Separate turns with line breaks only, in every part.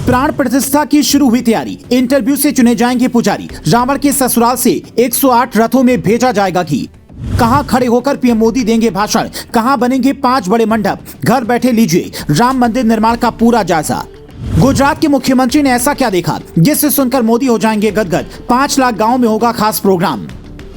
प्राण प्रतिष्ठा की शुरू हुई तैयारी। इंटरव्यू से चुने जाएंगे पुजारी। रावण के ससुराल से 108 रथों में भेजा जाएगा घी। कहां खड़े होकर पीएम मोदी देंगे भाषण, कहां बनेंगे 5 बड़े मंडप। घर बैठे लीजिए राम मंदिर निर्माण का पूरा जायजा। गुजरात के मुख्यमंत्री ने ऐसा क्या देखा जिससे सुनकर मोदी हो जाएंगे गदगद। 5 लाख गाँव में होगा खास प्रोग्राम।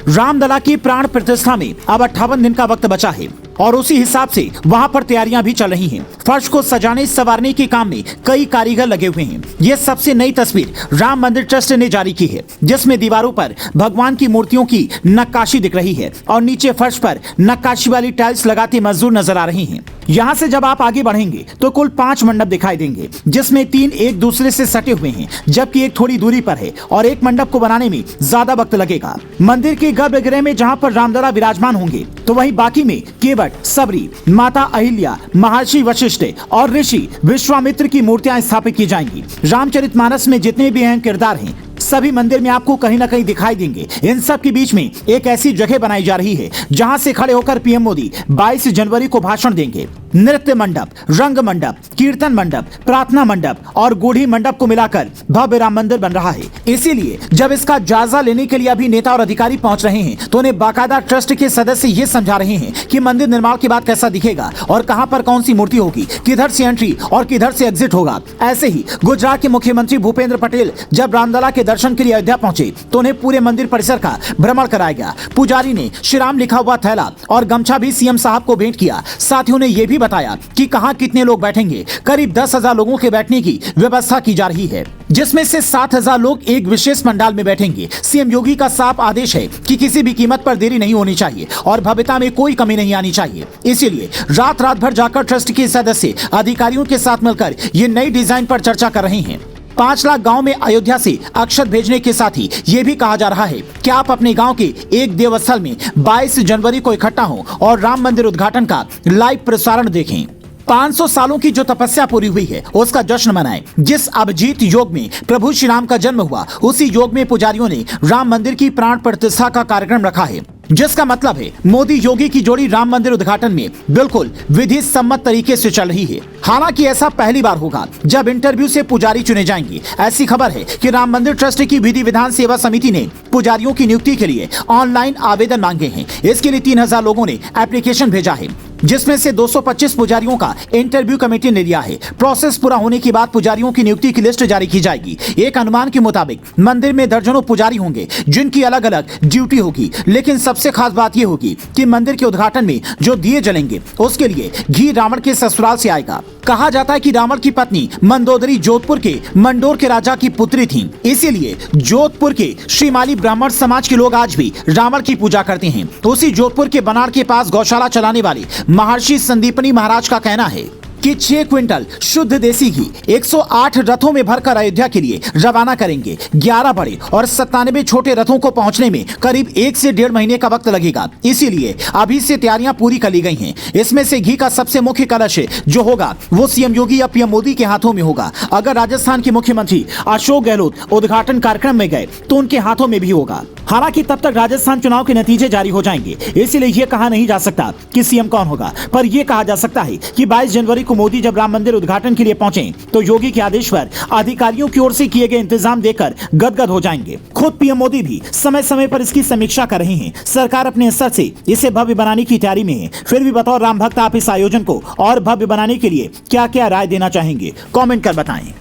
रामलला की प्राण प्रतिष्ठा में अब 58 दिन का वक्त बचा है और उसी हिसाब से वहां पर तैयारियां भी चल रही हैं। फर्श को सजाने संवारने के काम में कई कारीगर लगे हुए हैं। ये सबसे नई तस्वीर राम मंदिर ट्रस्ट ने जारी की है, जिसमें दीवारों पर भगवान की मूर्तियों की नक्काशी दिख रही है और नीचे फर्श पर नक्काशी वाली टाइल्स लगाते मजदूर नजर आ रहे हैं। यहाँ से जब आप आगे बढ़ेंगे तो कुल 5 मंडप दिखाई देंगे, जिसमें 3 एक दूसरे से सटे हुए हैं, जबकि एक थोड़ी दूरी पर है और एक मंडप को बनाने में ज्यादा वक्त लगेगा। मंदिर के गर्भगृह में जहाँ पर रामलला विराजमान होंगे, तो वहीं बाकी में केवट, सबरी, माता अहिल्या, महर्षि वशिष्ठ और ऋषि विश्वामित्र की मूर्तियां स्थापित की जाएंगी। रामचरितमानस में जितने भी अहम किरदार हैं, सभी मंदिर में आपको कहीं न कहीं दिखाई देंगे। इन सब के बीच में एक ऐसी जगह बनाई जा रही है जहां से खड़े होकर पीएम मोदी 22 जनवरी को भाषण देंगे। नृत्य मंडप, रंग मंडप, कीर्तन मंडप, प्रार्थना मंडप और गुढ़ी मंडप को मिलाकर भव्य राम मंदिर बन रहा है। इसीलिए जब इसका जायजा लेने के लिए अभी नेता और अधिकारी पहुंच रहे हैं, तो उन्हें बाकायदा ट्रस्ट के सदस्य ये समझा रहे हैं कि मंदिर निर्माण के बाद कैसा दिखेगा और कहां पर कौन सी मूर्ति होगी, किधर से एंट्री और किधर से एग्जिट होगा। ऐसे ही गुजरात के मुख्यमंत्री भूपेंद्र पटेल जब रामलला के दर्शन के लिए अयोध्या पहुंचे, तो उन्हें पूरे मंदिर परिसर का भ्रमण कराया गया। पुजारी ने श्री राम लिखा हुआ थैला और गमछा भी सीएम साहब को भेंट किया। साथ ही उन्हें यह भी बताया कि कहां कितने लोग बैठेंगे। करीब 10,000 लोगों के बैठने की व्यवस्था की जा रही है, जिसमें से 7,000 लोग एक विशेष पंडाल में बैठेंगे। सीएम योगी का साफ आदेश है कि किसी भी कीमत पर देरी नहीं होनी चाहिए और भव्यता में कोई कमी नहीं आनी चाहिए। इसीलिए रात भर जाकर ट्रस्ट के सदस्य अधिकारियों के साथ मिलकर ये नई डिजाइन पर चर्चा कर रहे हैं। 5 लाख गांव में अयोध्या से अक्षत भेजने के साथ ही ये भी कहा जा रहा है कि आप अपने गांव के एक देवस्थल में 22 जनवरी को इकट्ठा हों और राम मंदिर उद्घाटन का लाइव प्रसारण देखें। 500 सालों की जो तपस्या पूरी हुई है, उसका जश्न मनाएं। जिस अभिजीत योग में प्रभु श्री राम का जन्म हुआ, उसी योग में पुजारियों ने राम मंदिर की प्राण प्रतिष्ठा का कार्यक्रम रखा है, जिसका मतलब है मोदी योगी की जोड़ी राम मंदिर उद्घाटन में बिल्कुल विधि सम्मत तरीके से चल रही है। हालांकि ऐसा पहली बार होगा जब इंटरव्यू से पुजारी चुने जाएंगे। ऐसी खबर है कि राम मंदिर ट्रस्ट की विधि विधान सेवा समिति ने पुजारियों की नियुक्ति के लिए ऑनलाइन आवेदन मांगे हैं। इसके लिए 3,000 लोगों ने एप्लीकेशन भेजा है, जिसमें से 225 पुजारियों का इंटरव्यू कमेटी ने लिया है। प्रोसेस पूरा होने के बाद पुजारियों की नियुक्ति की लिस्ट जारी की जाएगी। एक अनुमान के मुताबिक मंदिर में दर्जनों पुजारी होंगे, जिनकी अलग अलग ड्यूटी होगी। लेकिन सबसे खास बात यह होगी कि मंदिर के उद्घाटन में जो दिए जलेंगे, उसके लिए घी रावण के ससुराल से आएगा। कहा जाता है कि रावण की पत्नी मंदोदरी जोधपुर के मंडोर के राजा की पुत्री थी। इसीलिए जोधपुर के श्रीमाली ब्राह्मण समाज के लोग आज भी रावण की पूजा करते हैं। तो उसी जोधपुर के बनाड़ के पास गौशाला चलाने वाले महर्षि संदीपनी महाराज का कहना है कि 6 क्विंटल शुद्ध देसी घी 108 रथों में भरकर अयोध्या के लिए रवाना करेंगे। 11 बड़े और 97 छोटे रथों को पहुंचने में करीब 1 से 1.5 महीने का वक्त लगेगा। इसीलिए अभी से तैयारियां पूरी कर ली गई हैं। इसमें से घी का सबसे मुख्य कलश जो होगा वो सीएम योगी या पीएम मोदी के हाथों में होगा। अगर राजस्थान के मुख्यमंत्री अशोक गहलोत उद्घाटन कार्यक्रम में गए तो उनके हाथों में भी होगा। हालांकि तब तक राजस्थान चुनाव के नतीजे जारी हो जाएंगे, इसलिए यह कहा नहीं जा सकता कि सीएम कौन होगा। पर यह कहा जा सकता है कि 22 जनवरी को मोदी जब राम मंदिर उद्घाटन के लिए पहुंचे, तो योगी के आदेश पर अधिकारियों की ओर से किए गए इंतजाम देखकर गदगद हो जाएंगे। खुद पीएम मोदी भी समय समय पर इसकी समीक्षा कर रहे हैं। सरकार अपने स्तर से इसे भव्य बनाने की तैयारी में है। फिर भी बतौर राम भक्त आप इस आयोजन को और भव्य बनाने के लिए क्या क्या राय देना चाहेंगे, कमेंट कर बताएं।